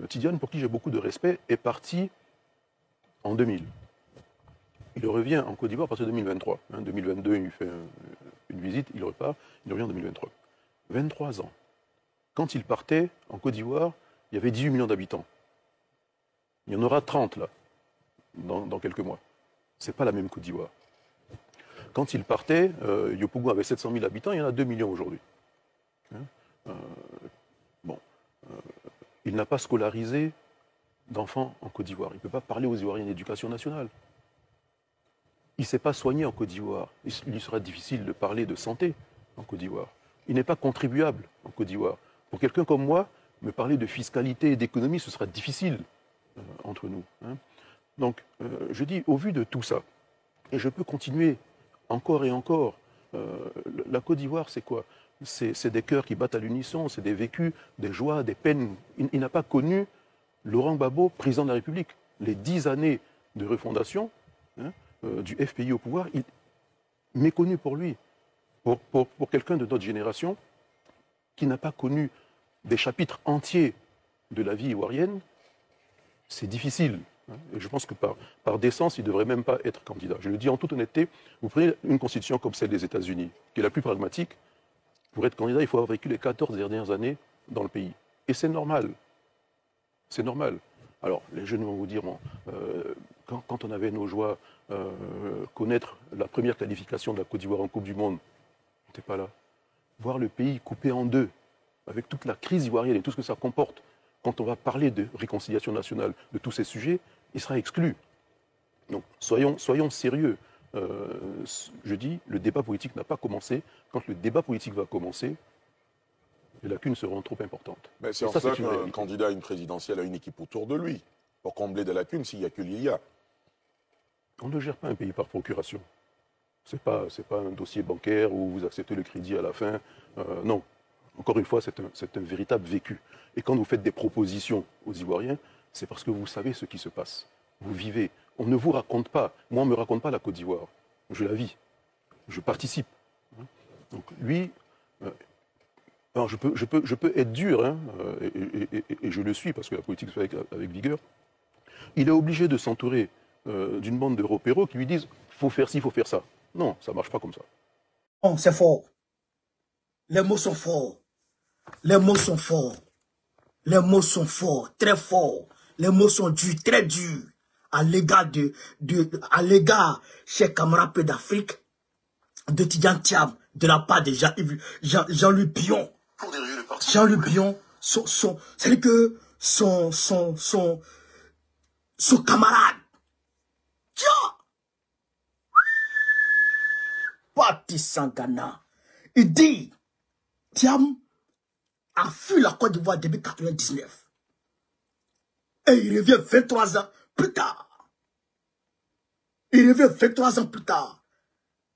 Tidiane, pour qui j'ai beaucoup de respect, est parti en 2000. Il revient en Côte d'Ivoire à partir de 2023. 2022, il fait une visite, il repart, il revient en 2023. 23 ans. Quand il partait en Côte d'Ivoire, il y avait 18 millions d'habitants. Il y en aura 30 là, dans quelques mois. Ce n'est pas la même Côte d'Ivoire. Quand il partait, Yopougon avait 700 000 habitants, il y en a 2 millions aujourd'hui. Il n'a pas scolarisé d'enfants en Côte d'Ivoire. Il ne peut pas parler aux Ivoiriens d'éducation nationale. Il ne s'est pas soigné en Côte d'Ivoire. Il lui sera difficile de parler de santé en Côte d'Ivoire. Il n'est pas contribuable en Côte d'Ivoire. Pour quelqu'un comme moi, me parler de fiscalité et d'économie, ce sera difficile entre nous. Donc, je dis, au vu de tout ça, et je peux continuer encore et encore, la Côte d'Ivoire, c'est quoi? C'est des cœurs qui battent à l'unisson, c'est des vécus, des joies, des peines. Il n'a pas connu Laurent Gbagbo, président de la République. Les 10 années de refondation du FPI au pouvoir, méconnu pour lui. Pour quelqu'un de notre génération qui n'a pas connu des chapitres entiers de la vie ivoirienne, c'est difficile. Et je pense que par décence, il ne devrait même pas être candidat. Je le dis en toute honnêteté, vous prenez une constitution comme celle des États-Unis, qui est la plus pragmatique. Pour être candidat, il faut avoir vécu les 14 dernières années dans le pays. Et c'est normal. C'est normal. Alors, les jeunes vont vous dire, bon, quand on avait nos joies, connaître la première qualification de la Côte d'Ivoire en Coupe du Monde, on n'était pas là. Voir le pays coupé en deux, avec toute la crise ivoirienne et tout ce que ça comporte, quand on va parler de réconciliation nationale, de tous ces sujets, il sera exclu. Donc, soyons sérieux. Je dis, le débat politique n'a pas commencé. Quand le débat politique va commencer, les lacunes seront trop importantes. Mais c'est en ça qu'un candidat à une présidentielle a une équipe autour de lui, pour combler des lacunes s'il n'y a que l'IA. On ne gère pas un pays par procuration. Ce n'est pas un dossier bancaire où vous acceptez le crédit à la fin. Non. Encore une fois, c'est un véritable vécu. Et quand vous faites des propositions aux Ivoiriens, c'est parce que vous savez ce qui se passe. Vous vivez. On ne vous raconte pas. Moi, on ne me raconte pas la Côte d'Ivoire. Je la vis. Je participe. Donc lui, alors je peux être dur, et je le suis parce que la politique se fait avec vigueur. Il est obligé de s'entourer d'une bande de repéros qui lui disent « faut faire ci, il faut faire ça ». Non, ça ne marche pas comme ça. Non, c'est fort. Les mots sont forts. Les mots sont forts. Les mots sont forts, très forts. Les mots sont durs, très durs. À l'égard chers camarades d'Afrique, de Tidiane Thiam, de la part de Jean-Louis Bion. Jean-Louis Bion, c'est que son camarade. Tiens! Parti Sangana. Il dit, Thiam a fui la Côte d'Ivoire depuis 1999. Et il revient 23 ans plus tard. Il revient 23 ans plus tard.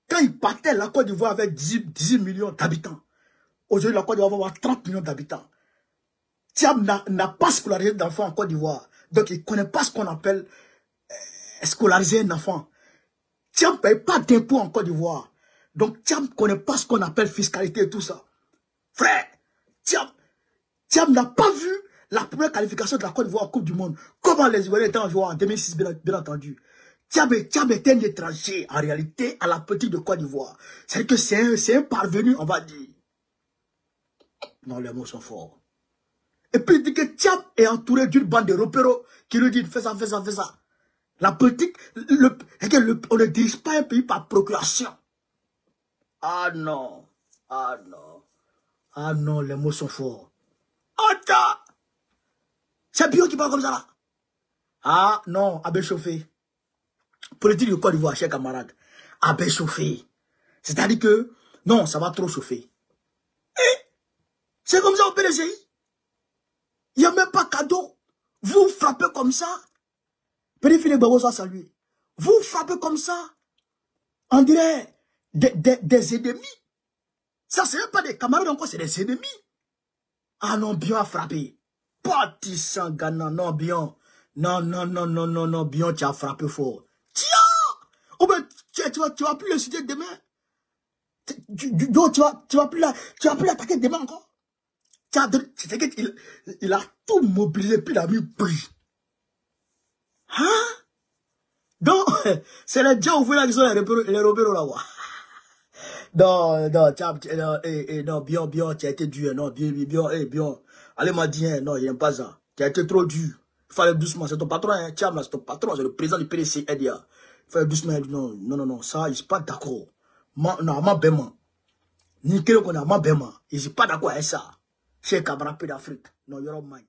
Quand il partait, la Côte d'Ivoire avait 18 millions d'habitants. Aujourd'hui, la Côte d'Ivoire va avoir 30 millions d'habitants. Thiam n'a pas scolarisé d'enfants en Côte d'Ivoire. Donc, il ne connaît pas ce qu'on appelle scolariser un enfant. Thiam ne paye pas d'impôts en Côte d'Ivoire. Donc, Thiam ne connaît pas ce qu'on appelle fiscalité et tout ça. Frère, Thiam n'a pas vu la première qualification de la Côte d'Ivoire en Coupe du Monde. Comment les Ivoiriens étaient en joueur en 2006, bien entendu. Thiam était un étranger, en réalité, à la politique de Côte d'Ivoire. C'est que c'est un parvenu, on va dire. Non, les mots sont forts. Et puis, il dit que Thiam est entouré d'une bande de repéros qui lui dit, fais ça, fais ça, fais ça. La politique, on ne dirige pas un pays par procuration. Ah non, ah non, ah non, les mots sont forts. Attends! C'est Bion qui parle comme ça là. Ah non, Abbé Chauffé. Politique de Côte d'Ivoire, chers camarades. Abbé Chauffé. C'est-à-dire que, non, ça va trop chauffer. Et c'est comme ça au PDCI. Il n'y a même pas cadeau. Vous frappez comme ça. Petit Philippe Babo soit salué. Vous frappez comme ça. On dirait des ennemis. Ça, c'est même pas des camarades encore, c'est des ennemis. Ah non, Bion a frappé. Parti Sangana, non, Bion. Non, non, non, non, non, non, Bion, tu as frappé fort. Tiens! Oh ben, tu vas plus le citer demain. Tu vas plus l'attaquer demain encore. C'est qu'il a tout mobilisé, puis il a mis prix. Hein? Donc, c'est les gens où là qui sont les repéros là-bas. Non, bien, tu as été dur, non, bien. Allez, m'a dit, non, il n'aime pas ça. Tu as été trop dur. Il fallait doucement, c'est ton patron, hein, Thiam, c'est ton patron, c'est le président du PDC, Edia. Il fallait doucement, non, ça, il n'est pas d'accord. Non, ma béma. Ni qu'on a ma béma. Il n'est pas d'accord avec ça. Chez Camarapé d'Afrique. Non, you're mind.